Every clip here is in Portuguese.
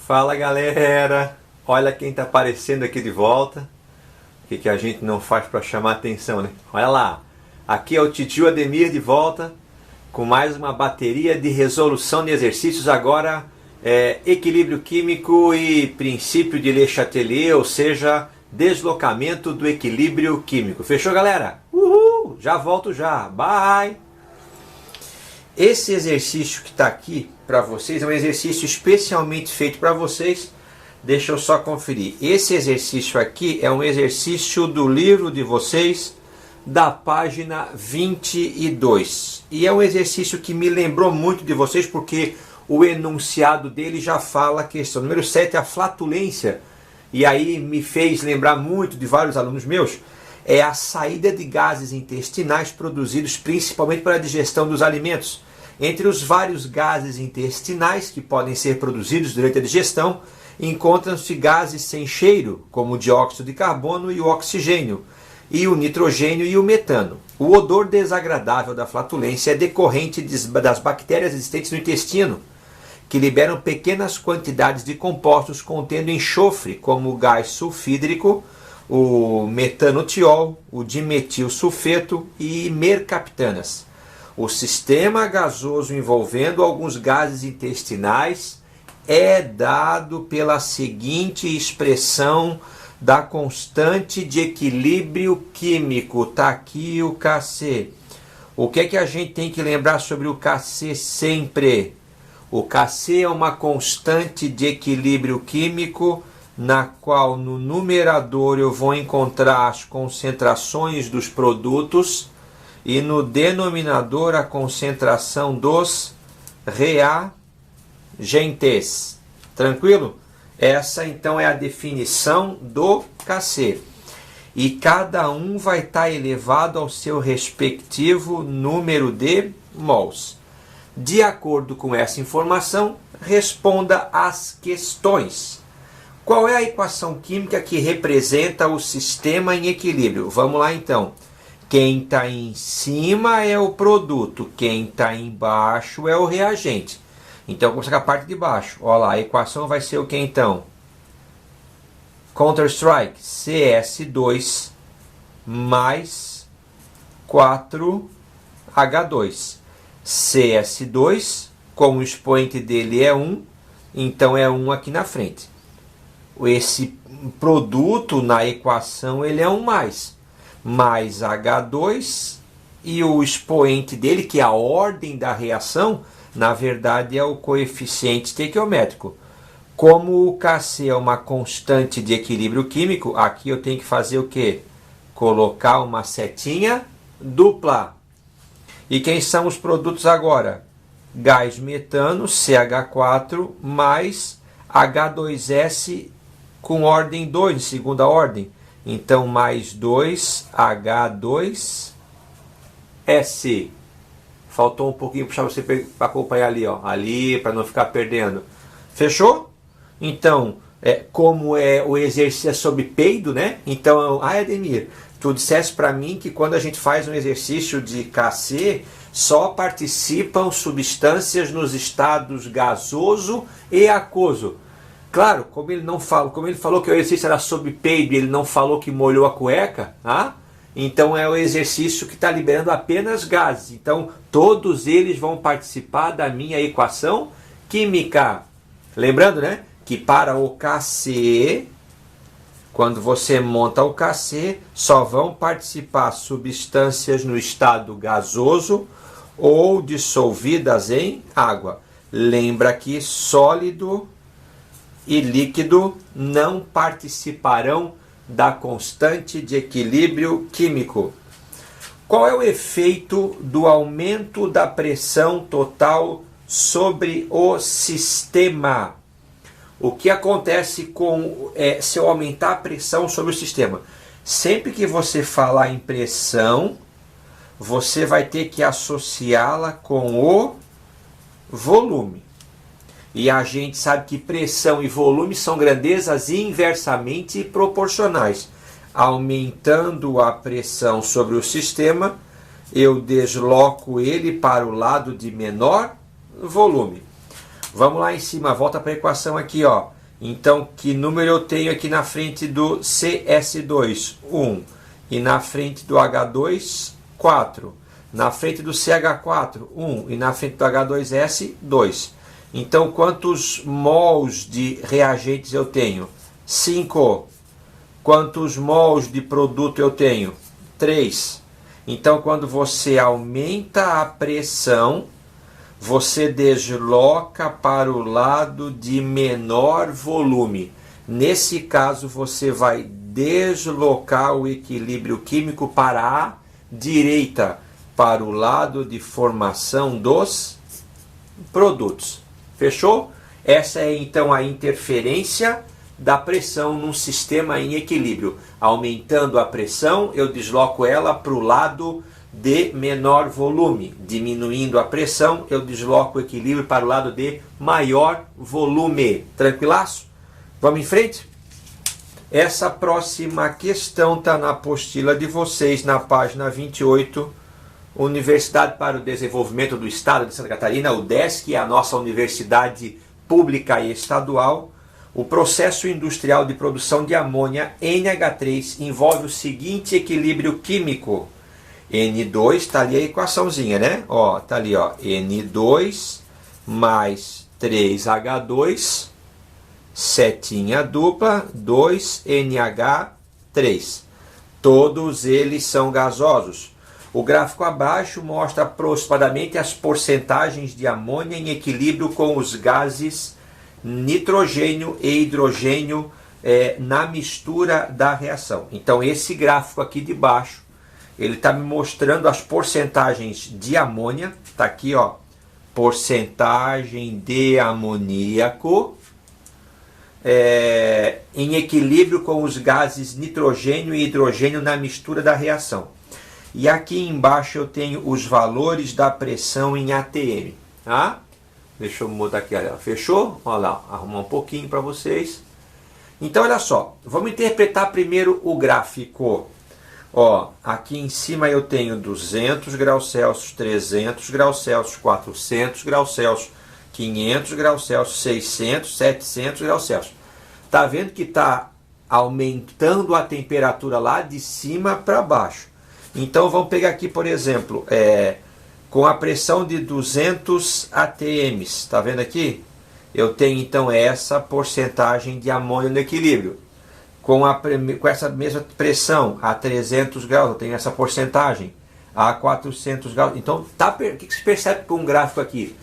Fala galera, olha quem tá aparecendo aqui de volta. O que a gente não faz para chamar atenção, né? Olha lá, aqui é o Titio Ademir de volta com mais uma bateria de resolução de exercícios. Agora equilíbrio químico e princípio de Le Chatelier, ou seja, deslocamento do equilíbrio químico. Fechou, galera? Uhul! Já volto já, bye! Esse exercício que está aqui para vocês é um exercício especialmente feito para vocês. Deixa eu só conferir. Esse exercício aqui é um exercício do livro de vocês, da página 22. E é um exercício que me lembrou muito de vocês, porque o enunciado dele já fala a questão número 7, a flatulência. E aí me fez lembrar muito de vários alunos meus. É a saída de gases intestinais produzidos principalmente para a digestão dos alimentos. Entre os vários gases intestinais que podem ser produzidos durante a digestão, encontram-se gases sem cheiro, como o dióxido de carbono e o oxigênio, e o nitrogênio e o metano. O odor desagradável da flatulência é decorrente das bactérias existentes no intestino, que liberam pequenas quantidades de compostos contendo enxofre, como o gás sulfídrico, o metanotiol, o dimetilsulfeto e mercaptanas. O sistema gasoso envolvendo alguns gases intestinais é dado pela seguinte expressão da constante de equilíbrio químico. Está aqui o Kc. O que é que a gente tem que lembrar sobre o Kc sempre? O Kc é uma constante de equilíbrio químico na qual no numerador eu vou encontrar as concentrações dos produtos e no denominador a concentração dos reagentes. Tranquilo? Essa então é a definição do Kc. E cada um vai estar elevado ao seu respectivo número de mols. De acordo com essa informação, responda às questões. Qual é a equação química que representa o sistema em equilíbrio? Vamos lá então. Quem está em cima é o produto, quem está embaixo é o reagente. Então, vamos começar com a parte de baixo. Olha lá, a equação vai ser o que então? Counter-Strike, CS2 mais 4H2. CS2, como o expoente dele é 1, então é 1 aqui na frente. Esse produto na equação ele é 1 mais H2 e o expoente dele, que é a ordem da reação, na verdade é o coeficiente estequiométrico. Como o Kc é uma constante de equilíbrio químico, aqui eu tenho que fazer o quê? Colocar uma setinha dupla. E quem são os produtos agora? Gás metano, CH4, mais H2S com ordem 2, de segunda ordem. Então, mais 2H2S. Faltou um pouquinho para você acompanhar ali, ó. Ali, para não ficar perdendo. Fechou? Então, como o exercício é sob peido, né? Então, Ademir, tu disseste para mim que quando a gente faz um exercício de Kc, só participam substâncias nos estados gasoso e aquoso. Claro, como ele falou que o exercício era sob peido e ele não falou que molhou a cueca, então é o exercício que está liberando apenas gases. Então todos eles vão participar da minha equação química. Lembrando, né, que para o Kc, quando você monta o Kc, só vão participar substâncias no estado gasoso ou dissolvidas em água. Lembra que sólido e líquido não participarão da constante de equilíbrio químico. Qual é o efeito do aumento da pressão total sobre o sistema? O que acontece se eu aumentar a pressão sobre o sistema? Sempre que você falar em pressão, você vai ter que associá-la com o volume. E a gente sabe que pressão e volume são grandezas inversamente proporcionais. Aumentando a pressão sobre o sistema, eu desloco ele para o lado de menor volume. Vamos lá em cima, volta para a equação aqui, ó. Então, que número eu tenho aqui na frente do CS2? 1. E na frente do H2, 4. Na frente do CH4, 1. E na frente do H2S, 2. Então, quantos mols de reagentes eu tenho? 5. Quantos mols de produto eu tenho? 3. Então, quando você aumenta a pressão, você desloca para o lado de menor volume. Nesse caso, você vai deslocar o equilíbrio químico para a direita, para o lado de formação dos produtos. Fechou? Essa é então a interferência da pressão num sistema em equilíbrio. Aumentando a pressão, eu desloco ela para o lado de menor volume. Diminuindo a pressão, eu desloco o equilíbrio para o lado de maior volume. Tranquilaço? Vamos em frente? Essa próxima questão está na apostila de vocês, na página 28. Universidade para o Desenvolvimento do Estado de Santa Catarina, o UDESC, a nossa universidade pública e estadual. O processo industrial de produção de amônia NH3 envolve o seguinte equilíbrio químico. N2, está ali a equaçãozinha, né? Ó, tá ali, ó, N2 mais 3H2, setinha dupla, 2NH3. Todos eles são gasosos. O gráfico abaixo mostra aproximadamente as porcentagens de amônia em equilíbrio com os gases nitrogênio e hidrogênio na mistura da reação. Então esse gráfico aqui de baixo, ele está me mostrando as porcentagens de amônia. Está aqui, ó, porcentagem de amoníaco em equilíbrio com os gases nitrogênio e hidrogênio na mistura da reação. E aqui embaixo eu tenho os valores da pressão em ATM. Tá? Deixa eu mudar aqui, olha, fechou? Olha lá, arrumar um pouquinho para vocês. Então, olha só, vamos interpretar primeiro o gráfico. Ó, aqui em cima eu tenho 200 graus Celsius, 300 graus Celsius, 400 graus Celsius, 500 graus Celsius, 600, 700 graus Celsius. Tá vendo que está aumentando a temperatura lá de cima para baixo. Então vamos pegar aqui, por exemplo, com a pressão de 200 atm, está vendo aqui? Eu tenho então essa porcentagem de amônia no equilíbrio. Com essa mesma pressão a 300 graus, eu tenho essa porcentagem. A 400 graus. Então, o que você percebe com um gráfico aqui?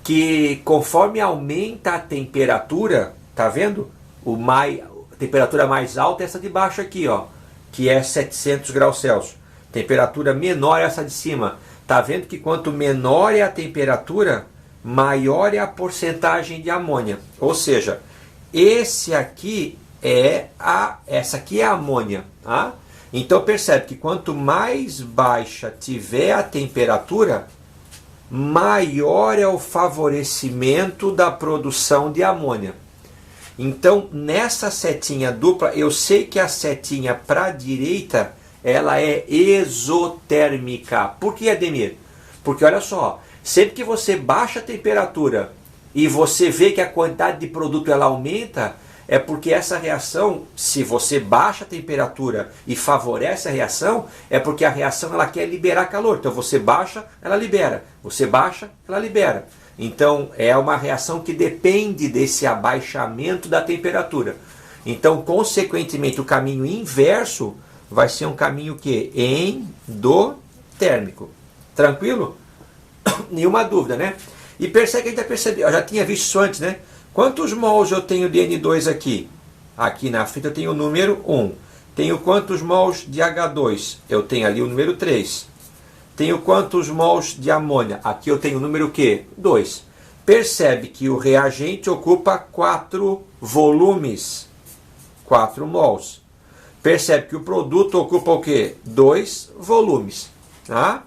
Que conforme aumenta a temperatura, tá vendo? A temperatura mais alta é essa de baixo aqui, ó, que é 700 graus Celsius. Temperatura menor é essa de cima. Tá vendo que quanto menor é a temperatura, maior é a porcentagem de amônia. Ou seja, essa aqui é a amônia. Tá? Então percebe que quanto mais baixa tiver a temperatura, maior é o favorecimento da produção de amônia. Então nessa setinha dupla, eu sei que a setinha para a direita, ela é exotérmica. Por que, Ademir? Porque olha só, sempre que você baixa a temperatura e você vê que a quantidade de produto ela aumenta, é porque essa reação, se você baixa a temperatura e favorece a reação, é porque a reação ela quer liberar calor. Então você baixa, ela libera. Você baixa, ela libera. Então é uma reação que depende desse abaixamento da temperatura. Então, consequentemente, o caminho inverso vai ser um caminho que endotérmico. Tranquilo? Nenhuma dúvida, né? E percebe que a gente já percebeu, eu já tinha visto isso antes, né? Quantos mols eu tenho de N2 aqui? Aqui na frente eu tenho o número 1. Tenho quantos mols de H2? Eu tenho ali o número 3. Tenho quantos mols de amônia? Aqui eu tenho o número o quê? 2. Percebe que o reagente ocupa 4 volumes. 4 mols. Percebe que o produto ocupa o quê? 2 volumes. Tá?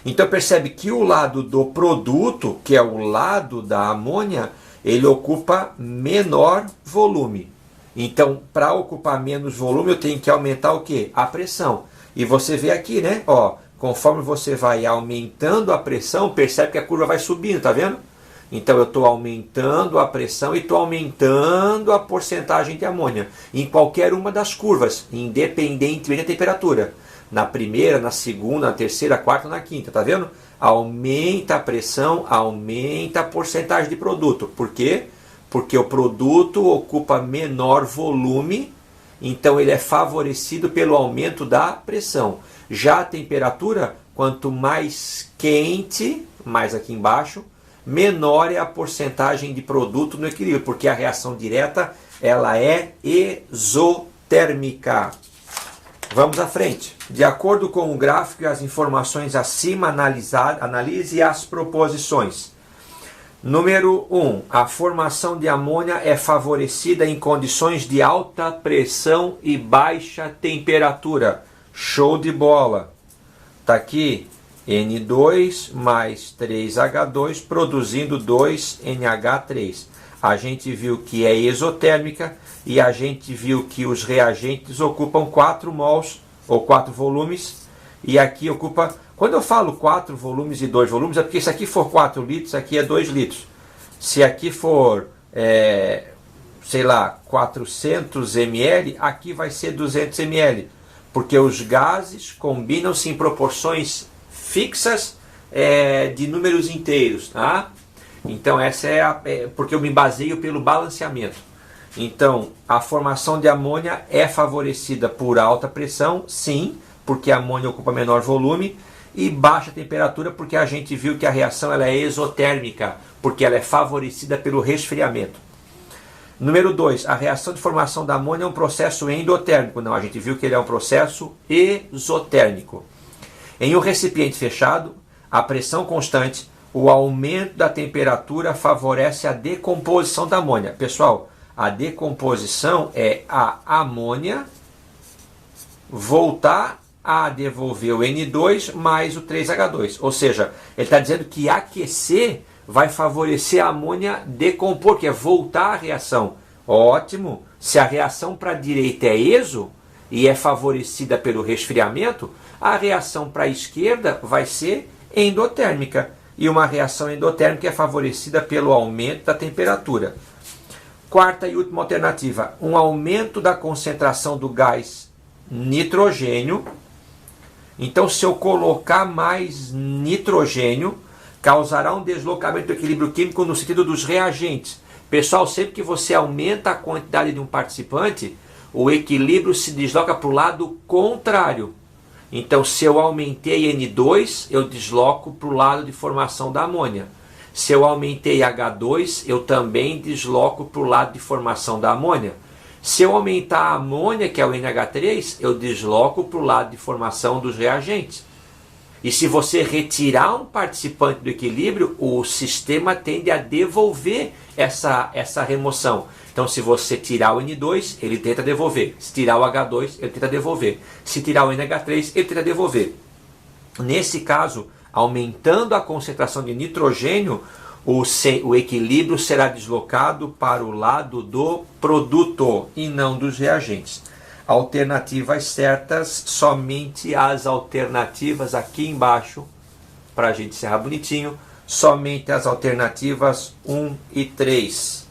Então percebe que o lado do produto, que é o lado da amônia, ele ocupa menor volume. Então, para ocupar menos volume, eu tenho que aumentar o quê? A pressão. E você vê aqui, né? Ó, conforme você vai aumentando a pressão, percebe que a curva vai subindo, tá vendo? Então eu estou aumentando a pressão e estou aumentando a porcentagem de amônia em qualquer uma das curvas, independentemente da temperatura. Na primeira, na segunda, na terceira, na quarta, na quinta, tá vendo? Aumenta a pressão, aumenta a porcentagem de produto. Por quê? Porque o produto ocupa menor volume, então ele é favorecido pelo aumento da pressão. Já a temperatura, quanto mais quente, mais aqui embaixo, menor é a porcentagem de produto no equilíbrio, porque a reação direta ela é exotérmica. Vamos à frente. De acordo com o gráfico e as informações acima, analise as proposições. Número 1. A formação de amônia é favorecida em condições de alta pressão e baixa temperatura. Show de bola! Está aqui N2 mais 3H2 produzindo 2NH3. A gente viu que é exotérmica e a gente viu que os reagentes ocupam 4 mols ou 4 volumes e aqui ocupa, quando eu falo 4 volumes e 2 volumes é porque se aqui for 4 litros, isso aqui é 2 litros. Se aqui for, sei lá, 400 ml, aqui vai ser 200 ml, porque os gases combinam-se em proporções fixas de números inteiros, tá? Então essa porque eu me baseio pelo balanceamento. Então a formação de amônia é favorecida por alta pressão, sim, porque a amônia ocupa menor volume, e baixa temperatura porque a gente viu que a reação ela é exotérmica, porque ela é favorecida pelo resfriamento. Número 2, a reação de formação da amônia é um processo endotérmico. Não, a gente viu que ele é um processo exotérmico. Em um recipiente fechado, a pressão constante, o aumento da temperatura favorece a decomposição da amônia. Pessoal, a decomposição é a amônia voltar a devolver o N2 mais o 3H2. Ou seja, ele está dizendo que aquecer vai favorecer a amônia decompor, que é voltar à reação. Ótimo! Se a reação para a direita é exo e é favorecida pelo resfriamento, a reação para a esquerda vai ser endotérmica. E uma reação endotérmica é favorecida pelo aumento da temperatura. Quarta e última alternativa, um aumento da concentração do gás nitrogênio. Então, se eu colocar mais nitrogênio, causará um deslocamento do equilíbrio químico no sentido dos reagentes. Pessoal, sempre que você aumenta a quantidade de um participante, o equilíbrio se desloca para o lado contrário. Então, se eu aumentei N2, eu desloco para o lado de formação da amônia. Se eu aumentei H2, eu também desloco para o lado de formação da amônia. Se eu aumentar a amônia, que é o NH3, eu desloco para o lado de formação dos reagentes. E se você retirar um participante do equilíbrio, o sistema tende a devolver essa remoção. Então, se você tirar o N2, ele tenta devolver. Se tirar o H2, ele tenta devolver. Se tirar o NH3, ele tenta devolver. Nesse caso, aumentando a concentração de nitrogênio, o equilíbrio será deslocado para o lado do produto e não dos reagentes. Alternativas certas, somente as alternativas aqui embaixo, para a gente encerrar bonitinho, somente as alternativas 1 e 3.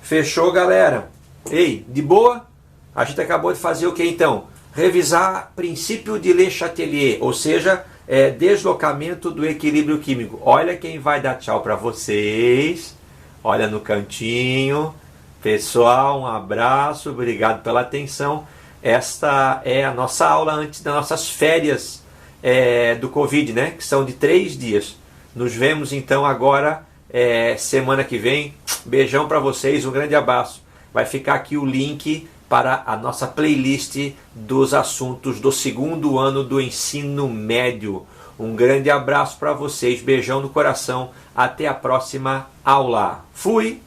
Fechou, galera? Ei, de boa? A gente acabou de fazer o que então? Revisar princípio de Le Chatelier, ou seja, deslocamento do equilíbrio químico. Olha quem vai dar tchau para vocês. Olha no cantinho. Pessoal, um abraço, obrigado pela atenção. Esta é a nossa aula antes das nossas férias do Covid, né? Que são de 3 dias. Nos vemos então agora, semana que vem. Beijão para vocês, um grande abraço. Vai ficar aqui o link para a nossa playlist dos assuntos do 2º ano do ensino médio. Um grande abraço para vocês, beijão no coração. Até a próxima aula. Fui!